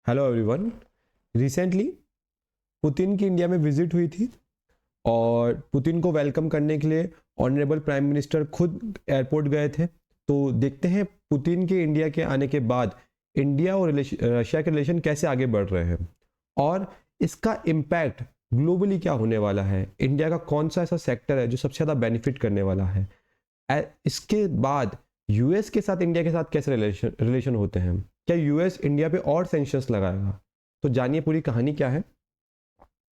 Hello everyone. Recently Putin की India में visit हुई थी और पुतिन को वेलकम करने के लिए ऑनरेबल प्राइम मिनिस्टर खुद एयरपोर्ट गए थे। तो देखते हैं पुतिन के इंडिया के आने के बाद इंडिया और रशिया के रिलेशन कैसे आगे बढ़ रहे हैं और इसका इम्पैक्ट ग्लोबली क्या होने वाला है। इंडिया का कौन सा ऐसा सेक्टर है जो सबसे ज़्यादा बेनिफिट करने वाला है। इसके बाद यूएस के साथ इंडिया के साथ कैसे रिलेशन होते हैं। क्या यूएस इंडिया पे और सेंक्शंस लगाएगा? तो जानिए पूरी कहानी क्या है।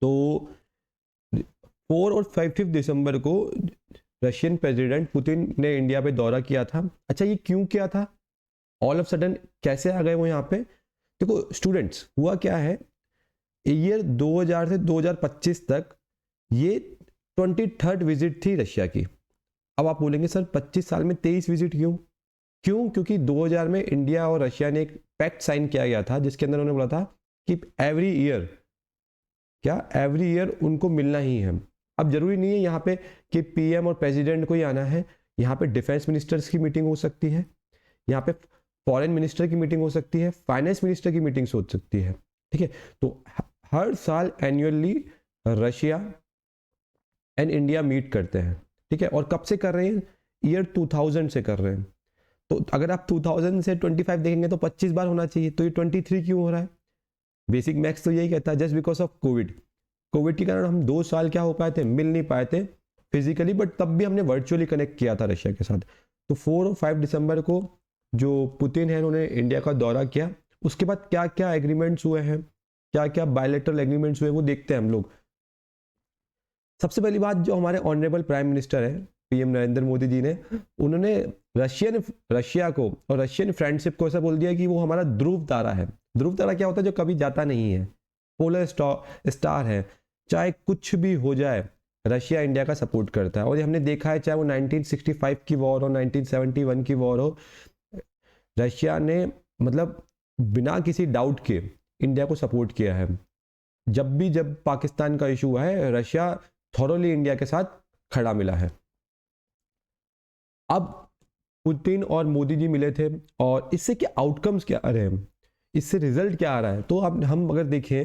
तो 4 और 5 दिसंबर को रशियन प्रेसिडेंट पुतिन ने इंडिया पे दौरा किया था। अच्छा, ये क्यों किया था? ऑल ऑफ सडन कैसे आ गए वो यहाँ पे? देखो स्टूडेंट्स, हुआ क्या है, ईयर 2000 से 2025 तक ये 23rd विजिट थी रशिया की। अब आप बोलेंगे सर 25 साल में 23 विजिट क्यों? क्योंकि 2000 में इंडिया और रशिया ने एक पैक्ट साइन किया गया था जिसके अंदर उन्होंने बोला था कि एवरी ईयर उनको मिलना ही है। अब जरूरी नहीं है यहाँ पे कि पीएम और प्रेसिडेंट को ही आना है। यहाँ पे डिफेंस मिनिस्टर्स की मीटिंग हो सकती है, यहाँ पे फॉरेन मिनिस्टर की मीटिंग हो सकती है, फाइनेंस मिनिस्टर की मीटिंग्स हो सकती है। ठीक है, तो हर साल annually Russia and India meet करते हैं। ठीक है, और कब से कर रहे हैं? ईयर 2000 से कर रहे हैं। तो अगर आप 2000 से 25 देखेंगे तो 25 बार होना चाहिए, तो ये 23 क्यों हो रहा है? बेसिक मैथ्स तो यही कहता है, जस्ट बिकॉज ऑफ कोविड के कारण हम 2 साल क्या हो पाए थे, मिल नहीं पाए थे फिजिकली, बट तब भी हमने वर्चुअली कनेक्ट किया था रशिया के साथ। तो 4 और 5 दिसंबर को जो पुतिन है उन्होंने इंडिया का दौरा किया। उसके बाद क्या क्या एग्रीमेंट्स हुए हैं, क्या क्या बायलैटरल एग्रीमेंट्स हुए, वो देखते हैं हम लोग। सबसे पहली बात, जो हमारे ऑनरेबल प्राइम मिनिस्टर है पीएम नरेंद्र मोदी जी ने, उन्होंने रशिया को और रशियन फ्रेंडशिप को ऐसा बोल दिया कि वो हमारा ध्रुव तारा है। ध्रुव तारा क्या होता है? जो कभी जाता नहीं है, पोलर स्टार है। चाहे कुछ भी हो जाए रशिया इंडिया का सपोर्ट करता है, और ये हमने देखा है, चाहे वो 1965 की वॉर हो, 1971 की वॉर हो, रशिया ने मतलब बिना किसी डाउट के इंडिया को सपोर्ट किया है। जब पाकिस्तान का इशू हुआ है, रशिया थॉरोली इंडिया के साथ खड़ा मिला है। अब पुतिन और मोदी जी मिले थे और इससे क्या आउटकम्स क्या आ रहे हैं, इससे रिजल्ट क्या आ रहा है? तो अब हम अगर देखें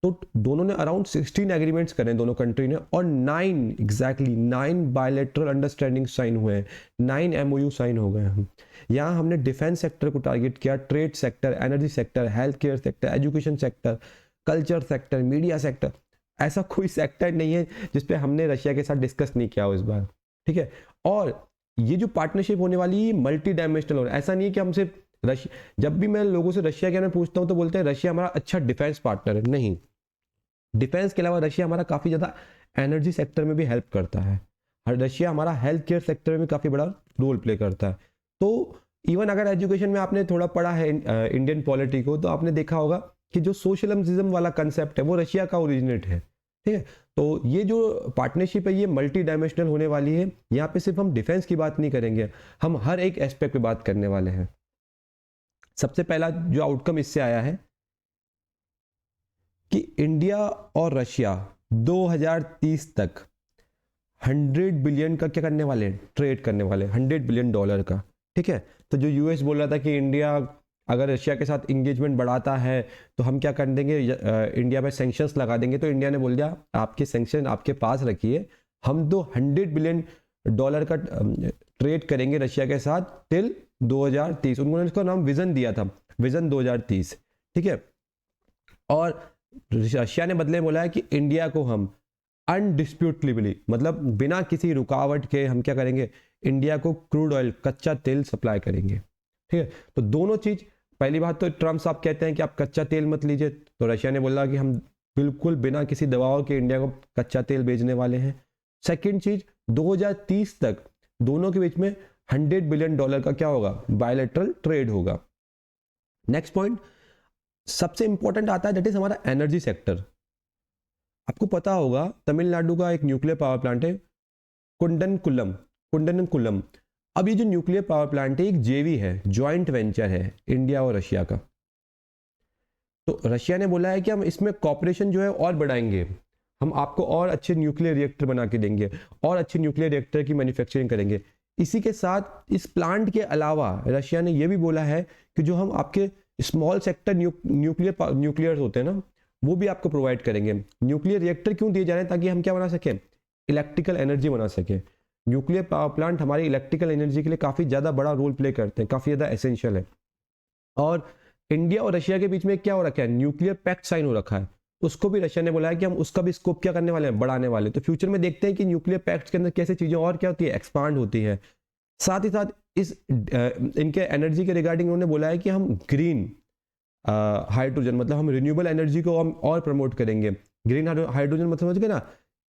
तो दोनों ने अराउंड 16 एग्रीमेंट्स करे दोनों कंट्री ने, और 9 बायलैटरल अंडरस्टैंडिंग साइन हुए हैं, 9 एमओयू साइन हो गए हैं। यहाँ हमने डिफेंस सेक्टर को टारगेट किया, trade sector, energy sector, health care sector, education sector, culture sector, media sector. ऐसा कोई सेक्टर नहीं है जिसपे हमने रशिया के साथ डिस्कस नहीं किया हो इस बार। ठीक है, और ये जो पार्टनरशिप होने वाली है मल्टी डायमेंशनल हो रहा है। ऐसा नहीं है कि हम सिर्फ जब भी मैं लोगों से रशिया के बारे में पूछता हूं तो बोलते हैं रशिया हमारा अच्छा डिफेंस पार्टनर है। नहीं, डिफेंस के अलावा रशिया हमारा काफ़ी ज़्यादा एनर्जी सेक्टर में भी हेल्प करता है। रशिया हमारा हेल्थ केयर सेक्टर में भी काफ़ी बड़ा रोल प्ले करता है। तो इवन अगर एजुकेशन में आपने थोड़ा पढ़ा है इंडियन पॉलिटी को, तो आपने देखा होगा कि जो सोशलिज्म वाला कंसेप्ट है वो रशिया का ओरिजिनेट है। ठीक है, तो ये जो पार्टनरशिप है ये मल्टी डायमेंशनल होने वाली है। यहाँ पे सिर्फ हम डिफेंस की बात नहीं करेंगे, हम हर एक एस्पेक्ट पे बात करने वाले हैं। सबसे पहला जो आउटकम इससे आया है कि इंडिया और रशिया 2030 तक 100 बिलियन का क्या करने वाले हैं, ट्रेड करने वाले हैं, $100 बिलियन का। ठीक है, तो जो यूएस बोल रहा था कि इंडिया अगर रशिया के साथ इंगेजमेंट बढ़ाता है तो हम क्या कर देंगे, इंडिया पे सैंक्शंस लगा देंगे, तो इंडिया ने बोल दिया आपके सैंक्शन आपके पास रखिए, हम तो $100 बिलियन का ट्रेड करेंगे रशिया के साथ टिल 2030। उन्होंने इसका नाम विजन दिया था, विजन 2030। ठीक है, और रशिया ने बदले बोला है कि इंडिया को हम अनडिस्प्यूटेबली, मतलब बिना किसी रुकावट के हम क्या करेंगे, इंडिया को क्रूड ऑयल, कच्चा तेल सप्लाई करेंगे। ठीक है, तो दोनों चीज, पहली बात तो ट्रम्प साहब कहते हैं कि आप कच्चा तेल मत लीजिए, तो रशिया ने बोला कि हम बिल्कुल बिना किसी दबाव के इंडिया को कच्चा तेल भेजने वाले हैं। सेकेंड चीज, 2030 तक दोनों के बीच में $100 बिलियन का क्या होगा, बायलैटरल ट्रेड होगा। नेक्स्ट पॉइंट सबसे इंपॉर्टेंट आता है, दैट इज हमारा एनर्जी सेक्टर। आपको पता होगा तमिलनाडु का एक न्यूक्लियर पावर प्लांट है कुंडनकुलम। अब ये जो न्यूक्लियर पावर प्लांट है एक जेवी है, जॉइंट वेंचर है इंडिया और रशिया का। तो रशिया ने बोला है कि हम इसमें कॉपरेशन जो है और बढ़ाएंगे, हम आपको और अच्छे न्यूक्लियर रिएक्टर बना के देंगे और अच्छे न्यूक्लियर रिएक्टर की मैन्युफैक्चरिंग करेंगे। इसी के साथ इस प्लांट के अलावा रशिया ने यह भी बोला है कि जो हम आपके स्मॉल सेक्टर न्यूक्लियर होते हैं ना, वो भी आपको प्रोवाइड करेंगे। न्यूक्लियर रिएक्टर क्यों दिए जा रहे हैं? ताकि हम क्या बना सकें, इलेक्ट्रिकल एनर्जी बना सकें। न्यूक्लियर पावर प्लांट हमारी इलेक्ट्रिकल एनर्जी के लिए काफ़ी ज़्यादा बड़ा रोल प्ले करते हैं, काफ़ी ज़्यादा एसेंशियल है। और इंडिया और रशिया के बीच में क्या हो रखा है, न्यूक्लियर पैक्ट साइन हो रखा है। उसको भी रशिया ने बोला है कि हम उसका भी स्कोप क्या करने वाले हैं, बढ़ाने वाले। तो फ्यूचर में देखते हैं कि न्यूक्लियर पैक्ट के अंदर कैसे चीज़ें और क्या होती है, एक्सपांड होती है। साथ ही साथ इस इनके एनर्जी के रिगार्डिंग उन्होंने बोला है कि हम ग्रीन हाइड्रोजन, मतलब हम रिन्यूएबल एनर्जी को हम और प्रमोट करेंगे। ग्रीन हाइड्रोजन मतलब समझ गए ना,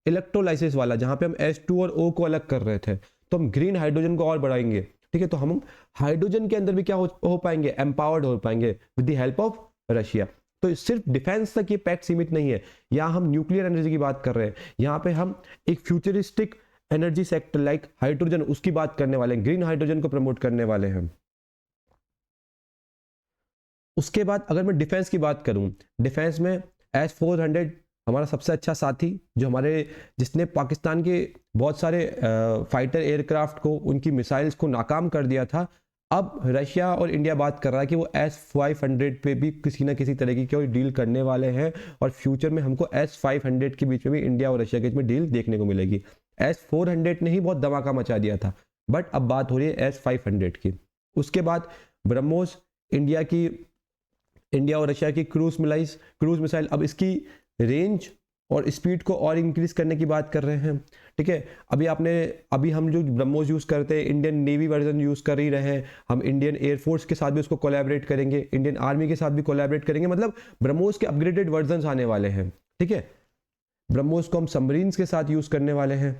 इलेक्ट्रोलाइसिस वाला, जहाँ पे हम H2 और O को अलग कर रहे थे, तो हम ग्रीन हाइड्रोजन को और बढ़ाएंगे। ठीक है, तो हम हाइड्रोजन के अंदर भी क्या हो पाएंगे, एम्पावर्ड हो पाएंगे with the help of Russia. तो सिर्फ डिफेंस तक ये पैक्ट सीमित नहीं है, यहाँ हम न्यूक्लियर एनर्जी की बात कर रहे हैं, यहाँ पे हम एक futuristic energy sector like hydrogen, उसकी बात करने वाले हैं, ग्रीन हाइड्रोजन को प्रमोट करने वाले हैं। उसके बाद अगर मैं डिफेंस की बात करूं, डिफेंस में S-400 हमारा सबसे अच्छा साथी, जो जिसने पाकिस्तान के बहुत सारे फाइटर एयरक्राफ्ट को, उनकी मिसाइल्स को नाकाम कर दिया था। अब रशिया और इंडिया बात कर रहा है कि वो S-500 पे भी किसी ना किसी तरीके की डील करने वाले हैं, और फ्यूचर में हमको S-500 के बीच में भी इंडिया और रशिया के बीच में डील देखने को मिलेगी। S-400 ने ही बहुत धमाका मचा दिया था, बट अब बात हो रही है S-500 की। उसके बाद ब्रह्मोस, इंडिया और रशिया की क्रूज मिसाइल, अब इसकी रेंज और स्पीड को और इंक्रीज करने की बात कर रहे हैं। ठीक है, अभी हम जो ब्रह्मोस यूज करते हैं, इंडियन नेवी वर्जन यूज कर ही रहे हैं, हम इंडियन एयरफोर्स के साथ भी उसको कोलैबोरेट करेंगे, इंडियन आर्मी के साथ भी कोलैबोरेट करेंगे, मतलब ब्रह्मोस के अपग्रेडेड वर्जन आने वाले हैं। ठीक है, ब्रह्मोस को हम सबमरीन्स के साथ यूज करने वाले हैं।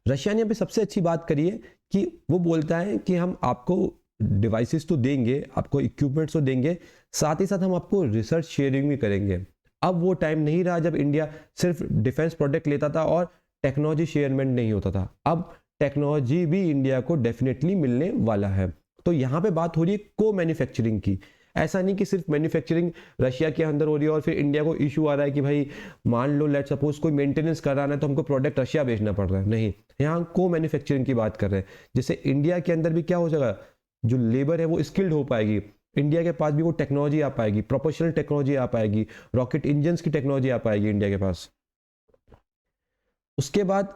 रशिया ने यहाँ पे सबसे अच्छी बात करी है कि वो बोलता है कि हम आपको डिवाइसेस तो देंगे, आपको इक्विपमेंट्स तो देंगे, साथ ही साथ हम आपको रिसर्च शेयरिंग भी करेंगे। अब वो टाइम नहीं रहा जब इंडिया सिर्फ डिफेंस प्रोडक्ट लेता था और टेक्नोलॉजी शेयरमेंट नहीं होता था। अब टेक्नोलॉजी भी इंडिया को डेफिनेटली मिलने वाला है। तो यहाँ पे बात हो रही है को मैन्युफैक्चरिंग की। ऐसा नहीं कि सिर्फ मैन्युफैक्चरिंग रशिया के अंदर हो रही है और फिर इंडिया को इशू आ रहा है कि भाई मान लो लेट सपोज कोई मेंटेनेंस कराना है तो हमको प्रोडक्ट रशिया भेजना पड़ रहा है। नहीं, यहाँ को मैन्युफैक्चरिंग की बात कर रहे हैं, जिससे इंडिया के अंदर भी क्या हो जाएगा, जो लेबर है वो स्किल्ड हो पाएगी, इंडिया के पास भी वो टेक्नोलॉजी आ पाएगी, प्रोपोर्शनल टेक्नोलॉजी आ पाएगी, रॉकेट इंजन की टेक्नोलॉजी आ पाएगी इंडिया के पास। उसके बाद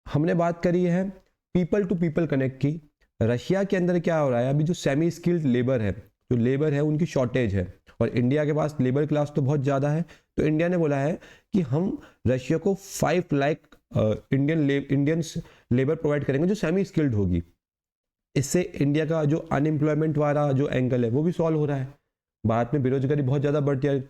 हमने बात करी है पीपल टू पीपल कनेक्ट की। रशिया के अंदर क्या हो रहा है, अभी जो सेमी स्किल्ड लेबर है, उनकी शॉर्टेज है, और इंडिया के पास लेबर क्लास तो बहुत ज़्यादा है। तो इंडिया ने बोला है कि हम रशिया को 5 लाख इंडियंस लेबर प्रोवाइड करेंगे जो सेमी स्किल्ड होगी। इससे इंडिया का जो अनएम्प्लॉयमेंट वाला जो एंगल है वो भी सॉल्व हो रहा है। भारत में बेरोजगारी बहुत ज़्यादा बढ़ती है,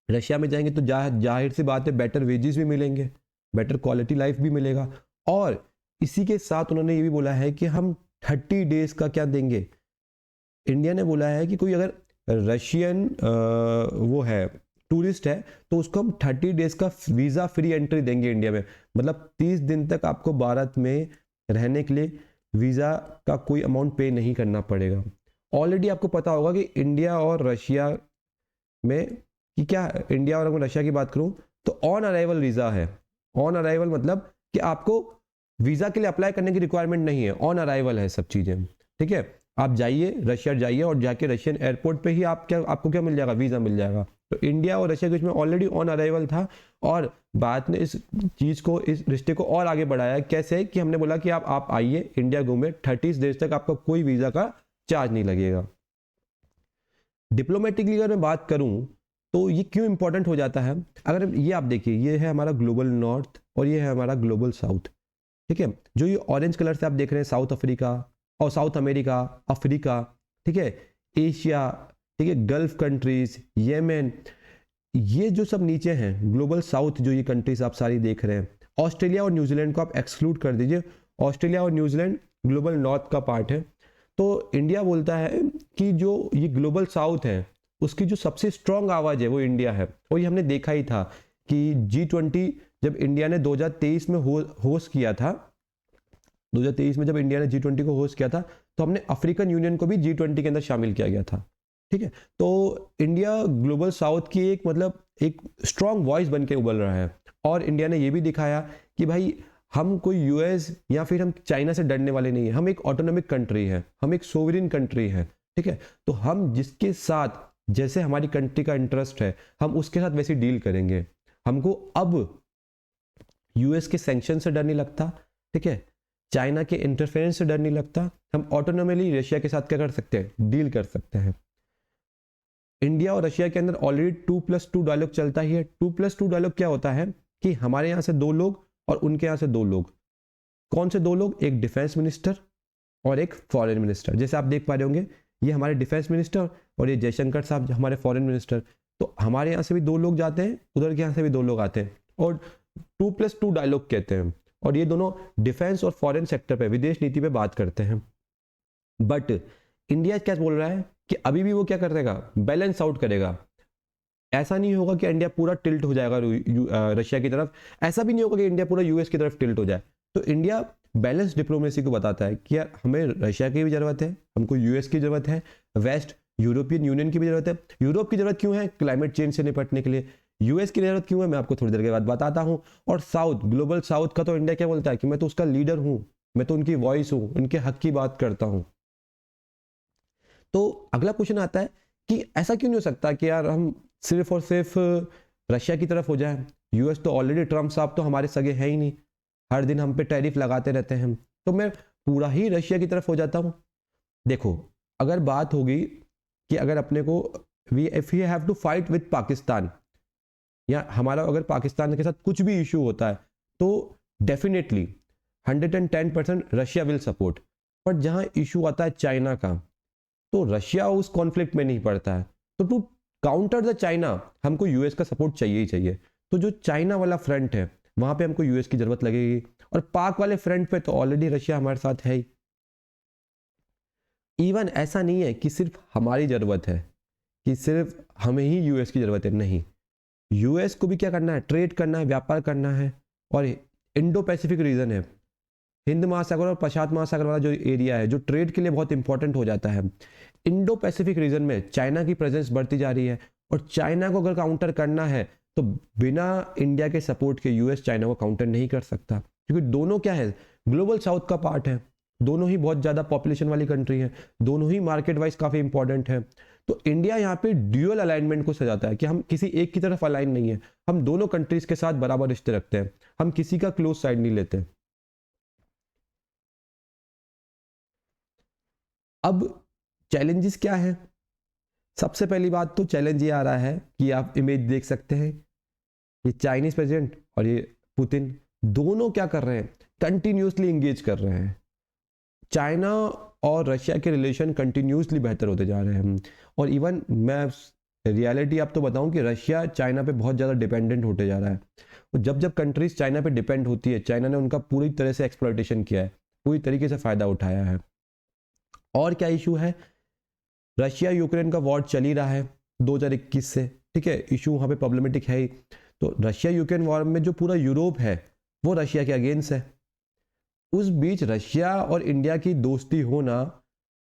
रशिया में जाएंगे तो जाहिर सी बात है बेटर वेजेस भी मिलेंगे, बेटर क्वालिटी लाइफ भी मिलेगा। और इसी के साथ उन्होंने ये भी बोला है कि हम 30 डेज का क्या देंगे। इंडिया ने बोला है कि कोई अगर रशियन वो है टूरिस्ट है तो उसको हम 30 डेज का वीज़ा फ्री एंट्री देंगे इंडिया में, मतलब 30 दिन तक आपको भारत में रहने के लिए वीज़ा का कोई अमाउंट पे नहीं करना पड़ेगा। ऑलरेडी आपको पता होगा कि इंडिया और रशिया में कि क्या, इंडिया और अगर रशिया की बात करूं तो ऑन अराइवल वीज़ा है। ऑन अराइवल मतलब कि आपको वीज़ा के लिए अप्लाई करने की रिक्वायरमेंट नहीं है, ऑन अराइवल है सब चीज़ें। ठीक है, आप जाइए रशिया जाइए और जाके रशियन एयरपोर्ट पे ही आपको क्या मिल जाएगा, वीज़ा मिल जाएगा। तो इंडिया और रशिया के बीच में ऑलरेडी ऑन अराइवल था, और भारत ने इस चीज़ को, इस रिश्ते को और आगे बढ़ाया। कैसे कि हमने बोला कि आप आइए इंडिया घूमे, 30 डेज तक आपका कोई वीज़ा का चार्ज नहीं लगेगा। डिप्लोमेटिकली अगर मैं बात करूं तो ये क्यों इंपॉर्टेंट हो जाता है, अगर ये आप देखिए, ये है हमारा ग्लोबल नॉर्थ और ये है हमारा ग्लोबल साउथ। ठीक है, जो ये ऑरेंज कलर से आप देख रहे हैं साउथ अफ्रीका और साउथ अमेरिका, अफ्रीका, ठीक है, एशिया, ठीक है, गल्फ कंट्रीज, येमेन, ये जो सब नीचे हैं ग्लोबल साउथ, जो ये कंट्रीज आप सारी देख रहे हैं। ऑस्ट्रेलिया और न्यूजीलैंड को आप एक्सक्लूड कर दीजिए, ऑस्ट्रेलिया और न्यूजीलैंड ग्लोबल नॉर्थ का पार्ट है। तो इंडिया बोलता है कि जो ये ग्लोबल साउथ है उसकी जो सबसे स्ट्रॉन्ग आवाज़ है वो इंडिया है। और ये हमने देखा ही था कि G20 जब इंडिया ने 2023 में होस्ट किया था, 2023 में जब इंडिया ने G20 को होस्ट किया था तो हमने अफ्रीकन यूनियन को भी G20 के अंदर शामिल किया गया था। ठीक है, तो इंडिया ग्लोबल साउथ की एक स्ट्रॉन्ग वॉइस बन के उभर रहा है। और इंडिया ने ये भी दिखाया कि भाई हम कोई यूएस या फिर हम चाइना से डरने वाले नहीं है, हम एक ऑटोनॉमिक कंट्री है, हम एक सोवरेन कंट्री है। ठीक है, तो हम जिसके साथ जैसे हमारी कंट्री का इंटरेस्ट है हम उसके साथ वैसी डील करेंगे। हमको अब यूएस के सैंक्शन से डर नहीं लगता, ठीक है, चाइना के इंटरफेरेंस से डर नहीं लगता, हम ऑटोनोमली रशिया के साथ क्या कर सकते हैं, डील कर सकते हैं। इंडिया और रशिया के अंदर ऑलरेडी 2+2 डायलॉग चलता ही है। 2+2 डायलॉग क्या होता है कि हमारे यहाँ से 2 लोग और उनके यहाँ से 2 लोग। कौन से 2 लोग? एक डिफेंस मिनिस्टर और एक फॉरेन मिनिस्टर। जैसे आप देख पा रहे होंगे ये हमारे डिफेंस मिनिस्टर और ये जयशंकर साहब हमारे फॉरेन मिनिस्टर। तो हमारे यहाँ से भी 2 लोग जाते हैं, उधर के यहाँ से भी 2 लोग आते हैं और 2+2 डायलॉग कहते हैं। और ये दोनों डिफेंस और फॉरेन सेक्टर पे, विदेश नीति पे बात करते हैं। बट इंडिया क्या बोल रहा है कि अभी भी वो क्या करेगा, बैलेंस आउट करेगा। ऐसा नहीं होगा कि इंडिया पूरा टिल्ट हो जाएगा रशिया की तरफ, ऐसा भी नहीं होगा कि इंडिया पूरा यूएस की तरफ टिल्ट हो जाए। तो इंडिया बैलेंस डिप्लोमेसी को बताता है कि यार हमें रशिया की भी जरूरत है, हमको यूएस की जरूरत है, वेस्ट यूरोपियन यूनियन की भी जरूरत है। यूरोप की जरूरत क्यों है? क्लाइमेट चेंज से निपटने के लिए। यूएस की जरूरत क्यों है? मैं आपको थोड़ी देर के बाद बताता हूं। और साउथ, ग्लोबल साउथ का तो इंडिया क्या बोलता है कि मैं तो उसका लीडर हूं, मैं तो उनकी वॉइस हूं, उनके हक की बात करता हूं। तो अगला क्वेश्चन आता है कि ऐसा क्यों नहीं हो सकता कि यार हम सिर्फ और सिर्फ रशिया की तरफ हो जाए। यूएस तो ऑलरेडी, ट्रम्प साहब तो हमारे सगे हैं ही नहीं, हर दिन हम पे टैरिफ लगाते रहते हैं, तो मैं पूरा ही रशिया की तरफ हो जाता हूं। देखो, अगर बात होगी कि अगर अपने को if you have to fight with Pakistan, या हमारा अगर पाकिस्तान के साथ कुछ भी इशू होता है तो definitely 110% Russia will support. But जहां इशू आता है चाइना का, तो रशिया उस कॉन्फ्लिक्ट में नहीं पड़ता है। तो टू काउंटर द चाइना हमको यूएस का सपोर्ट चाहिए ही चाहिए। तो जो चाइना वाला फ्रंट है वहां पे हमको यूएस की जरूरत लगेगी, और पाक वाले फ्रंट पे तो ऑलरेडी रशिया हमारे साथ है ही। इवन ऐसा नहीं है कि सिर्फ हमारी जरूरत है, कि सिर्फ हमें ही यूएस की जरूरत है, नहीं, यूएस को भी क्या करना है, ट्रेड करना है, व्यापार करना है। और इंडो पैसिफिक रीजन है, हिंद महासागर और प्रशांत महासागर वाला जो एरिया है, जो ट्रेड के लिए बहुत इंपॉर्टेंट हो जाता है। इंडो पैसिफिक रीजन में चाइना की प्रेजेंस बढ़ती जा रही है, और चाइना को अगर काउंटर करना है तो बिना इंडिया के सपोर्ट के यूएस चाइना को काउंटर नहीं कर सकता, क्योंकि दोनों क्या है, ग्लोबल साउथ का पार्ट है, दोनों ही बहुत ज्यादा पॉपुलेशन वाली कंट्री है, दोनों ही मार्केट वाइज काफी इंपॉर्टेंट है। तो इंडिया यहाँ पे ड्यूअल अलाइनमेंट को सजाता है कि हम किसी एक की तरफ अलाइन नहीं है, हम दोनों कंट्रीज के साथ बराबर रिश्ते रखते हैं, हम किसी का क्लोज साइड नहीं लेते। अब चैलेंजेस क्या है? सबसे पहली बात तो चैलेंज ये आ रहा है कि आप इमेज देख सकते हैं, ये चाइनीज प्रेसिडेंट और ये पुतिन दोनों क्या कर रहे हैं, कंटिन्यूसली इंगेज कर रहे हैं। चाइना और रशिया के रिलेशन कंटिन्यूसली बेहतर होते जा रहे हैं। और इवन मैं रियलिटी आप तो बताऊं कि रशिया चाइना पे बहुत ज़्यादा डिपेंडेंट होते जा रहा है। और जब जब कंट्रीज चाइना पे डिपेंड होती है, चाइना ने उनका पूरी तरह से एक्सप्लॉयटेशन किया है, पूरी तरीके से फ़ायदा उठाया है। और क्या इशू है, रशिया यूक्रेन का वॉर चल ही रहा है 2021 से, ठीक है, इशू वहाँ पे प्रॉब्लमेटिक है ही। तो रशिया यूक्रेन वॉर में जो पूरा यूरोप है वो रशिया के अगेंस्ट है। उस बीच रशिया और इंडिया की दोस्ती होना,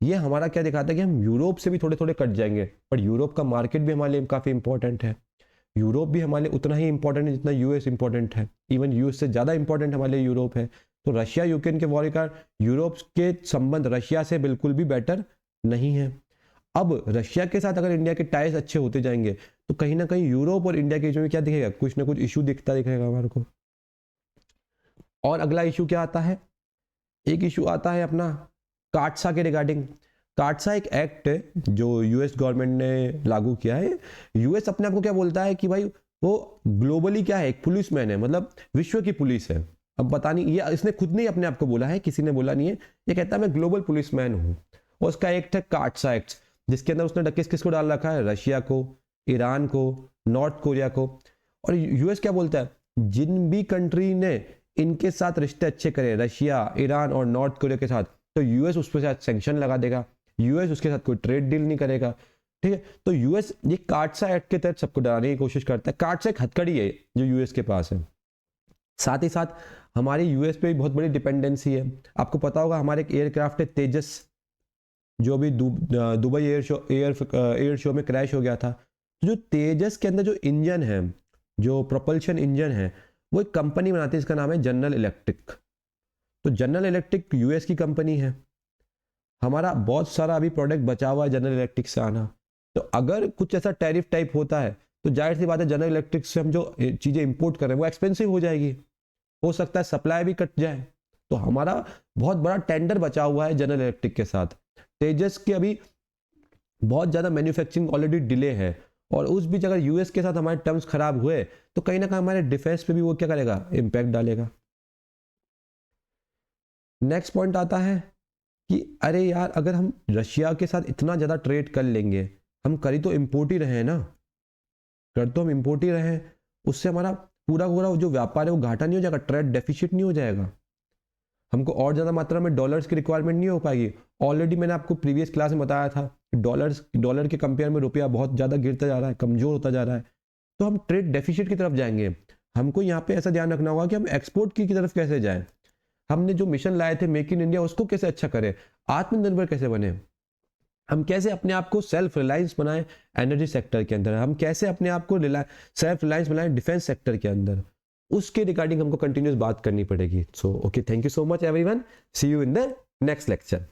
ये हमारा क्या दिखाता है कि हम यूरोप से भी थोड़े थोड़े कट जाएंगे, पर यूरोप का मार्केट भी हमारे लिए काफ़ी इंपॉर्टेंट है। यूरोप भी हमारे लिए उतना ही इंपॉर्टेंट है जितना यूएस इंपॉर्टेंट है, इवन यूएस से ज़्यादा इंपॉर्टेंट हमारे लिए यूरोप है। तो रशिया यूक्रेन के वॉर का यूरोप के संबंध रशिया से बिल्कुल भी बेटर नहीं है। अब रशिया के साथ अगर इंडिया के टाइज अच्छे होते जाएंगे तो कहीं ना कहीं यूरोप और इंडिया के बीच में क्या दिखेगा, कुछ ना कुछ इशू दिखता दिखेगा हमारे को। और अगला इशू क्या आता है, एक इशू आता है अपना काटसा के रिगार्डिंग। काटसा एक एक्ट है जो यूएस गवर्नमेंट ने लागू किया है। यूएस अपने आप को क्या बोलता है कि भाई वो ग्लोबली क्या है, एक पुलिस मैन है, मतलब विश्व की पुलिस है। अब पता नहीं, ये इसने खुद नहीं अपने आप को बोला है, किसी ने बोला नहीं है, ये कहता है मैं ग्लोबल पुलिस मैन हूँ। और उसका एक्ट है काटसा एक्ट, जिसके अंदर उसने किस किस को डाल रखा है, रशिया को, ईरान को, नॉर्थ कोरिया को। और यूएस क्या बोलता है, जिन भी कंट्री ने इनके साथ रिश्ते अच्छे करे, रशिया, ईरान और नॉर्थ कोरिया के साथ, तो यूएस उसके साथ सैंक्शन लगा देगा, यूएस उसके साथ कोई ट्रेड डील नहीं करेगा, ठीक है। तो यूएस ये काटसा एक्ट के तहत सबको डराने की कोशिश करता है। काटसा एक हथकड़ी है जो यूएस के पास है। साथ ही साथ हमारी यूएस पे भी बहुत बड़ी डिपेंडेंसी है। आपको पता होगा हमारे एक एयरक्राफ्ट है तेजस, जो अभी दुबई एयर शो में क्रैश हो गया था। तो जो तेजस के अंदर जो इंजन है, जो प्रोपल्शन इंजन है, वो एक कंपनी बनाती है, इसका नाम है जनरल इलेक्ट्रिक। तो जनरल इलेक्ट्रिक यूएस की कंपनी है। हमारा बहुत सारा अभी प्रोडक्ट बचा हुआ है जनरल इलेक्ट्रिक से आना, तो अगर कुछ ऐसा टैरिफ टाइप होता है तो जाहिर सी बात है जनरल इलेक्ट्रिक से हम जो चीज़ें इंपोर्ट कर रहे हैं वो एक्सपेंसिव हो जाएगी, हो सकता है सप्लाई भी कट जाए। तो हमारा बहुत बड़ा टेंडर बचा हुआ है जनरल इलेक्ट्रिक के साथ। तेजस के अभी बहुत ज़्यादा मैन्युफैक्चरिंग ऑलरेडी डिले है, और उस बीच अगर यूएस के साथ हमारे टर्म्स खराब हुए तो कहीं ना कहीं हमारे डिफेंस पे भी वो क्या करेगा, इम्पैक्ट डालेगा। नेक्स्ट पॉइंट आता है कि अरे यार अगर हम रशिया के साथ इतना ज़्यादा ट्रेड कर लेंगे, हम कर ही तो इम्पोर्ट ही रहे हैं ना, कर तो हम इम्पोर्ट ही रहे हैं, उससे हमारा पूरा पूरा जो व्यापार है वो घाटा नहीं हो जाएगा, ट्रेड डेफिसिट नहीं हो जाएगा, हमको और ज़्यादा मात्रा में डॉलर्स की रिक्वायरमेंट नहीं हो पाएगी। ऑलरेडी मैंने आपको प्रीवियस क्लास में बताया था डॉलर के कंपेयर में रुपया बहुत ज़्यादा गिरता जा रहा है, कमज़ोर होता जा रहा है, तो हम ट्रेड डेफिसिट की तरफ जाएंगे। हमको यहाँ पे ऐसा ध्यान रखना होगा कि हम एक्सपोर्ट की तरफ कैसे जाएं, हमने जो मिशन लाए थे मेक इन इंडिया उसको कैसे अच्छा करें, आत्मनिर्भर कैसे बने, हम कैसे अपने आप को सेल्फ रिलायंस बनाएं एनर्जी सेक्टर के अंदर, हम कैसे अपने आप को सेल्फ रिलायंस बनाएं डिफेंस सेक्टर के अंदर, उसके रिगार्डिंग हमको कंटिन्यूस बात करनी पड़ेगी। So okay, thank you so much everyone, see you in the next lecture.